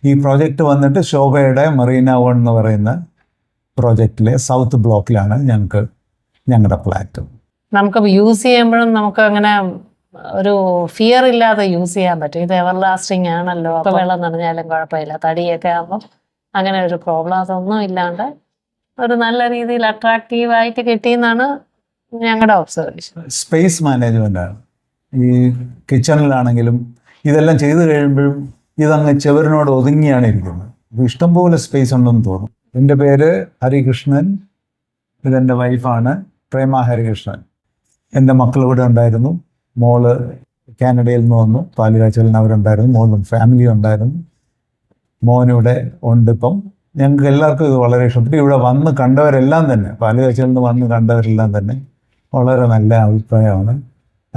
ഈ പ്രോജക്റ്റ് വന്നിട്ട് ശോഭയുടെ മറീന വൺ എന്ന് പറയുന്ന പ്രോജക്റ്റിലെ സൗത്ത് ബ്ലോക്കിലാണ് ഞങ്ങളുടെ ഫ്ലാറ്റ്. നമുക്ക് യൂസ് ചെയ്യുമ്പോഴും നമുക്ക് അങ്ങനെ ഒരു ഫിയർ ഇല്ലാതെ യൂസ് ചെയ്യാൻ പറ്റും. ഇത് എവർ ലാസ്റ്റിംഗ് ആണല്ലോ. അപ്പോൾ വെള്ളം നിറഞ്ഞാലും കുഴപ്പമില്ല. തടിയൊക്കെ ആകുമ്പോൾ അങ്ങനെ ഒരു പ്രോബ്ലംസ് ഒന്നും ഇല്ലാണ്ട് ഒരു നല്ല രീതിയിൽ അട്രാക്റ്റീവായിട്ട് കിട്ടിയെന്നാണ് ഞങ്ങളുടെ ഒബ്സർവേഷൻ. സ്പേസ് മാനേജ്മെൻ്റാണ്. ഈ കിച്ചണിലാണെങ്കിലും ഇതെല്ലാം ചെയ്തു കഴിയുമ്പോഴും ഇതങ്ങ് ചെവരിനോട് ഒതുങ്ങിയാണ് ഇരിക്കുന്നത്. ഇഷ്ടംപോലെ സ്പേസ് ഉണ്ടെന്ന് തോന്നും. എൻ്റെ പേര് ഹരികൃഷ്ണൻ, ഇതെൻ്റെ വൈഫാണ് പ്രേമ ഹരികൃഷ്ണൻ. എൻ്റെ മക്കളിവിടെ ഉണ്ടായിരുന്നു. മോള് കാനഡയിൽ നിന്ന് വന്നു, പാലുകാച്ചലിന് അവരുണ്ടായിരുന്നു. മോളും ഫാമിലി ഉണ്ടായിരുന്നു. മോനിവിടെ ഉണ്ട്. ഇപ്പം ഞങ്ങൾക്ക് എല്ലാവർക്കും ഇത് വളരെ ഇഷ്ടപ്പെട്ടു. ഇവിടെ വന്ന് കണ്ടവരെല്ലാം തന്നെ, പാലുകാച്ചലിൽ നിന്ന് വന്ന് കണ്ടവരെല്ലാം തന്നെ വളരെ നല്ല അഭിപ്രായമാണ്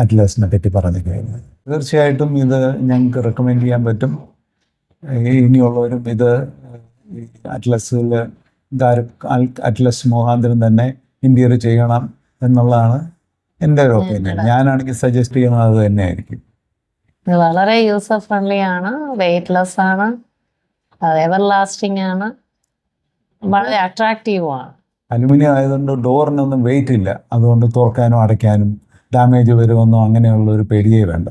അറ്റ്ലസിനെ പറ്റി പറഞ്ഞിരിക്കുന്നത്. തീർച്ചയായിട്ടും ഇത് ഞങ്ങൾക്ക് റെക്കമെൻഡ് ചെയ്യാൻ പറ്റും. ഇനിയുള്ളവരും ഇത് അറ്റ്ലസിൽ അറ്റ്ലസ് മുഖാന്തരം തന്നെ ഇന്ത്യയിൽ ചെയ്യണം എന്നുള്ളതാണ് എൻ്റെ ഒരു ഒപ്പീനിയൻ. ഞാനാണെങ്കിൽ സജസ്റ്റ് ചെയ്യുന്നത് അത് തന്നെയായിരിക്കും. ഇത് വളരെ യൂസർ ഫ്രണ്ട്ലി ആണ്, വെയ്റ്റ്ലെസ് ആണ്, എവർ ലാസ്റ്റിംഗ് ആണ്, വളരെ അട്രാക്റ്റീവുമാണ്. അലുമിനിയം ആയതുകൊണ്ട് ഡോറിനൊന്നും വെയിറ്റ് ഇല്ല. അതുകൊണ്ട് തുറക്കാനും അടയ്ക്കാനും ഡാമേജ് വരുമെന്നോ അങ്ങനെയുള്ള ഒരു പേടിയേ വേണ്ട.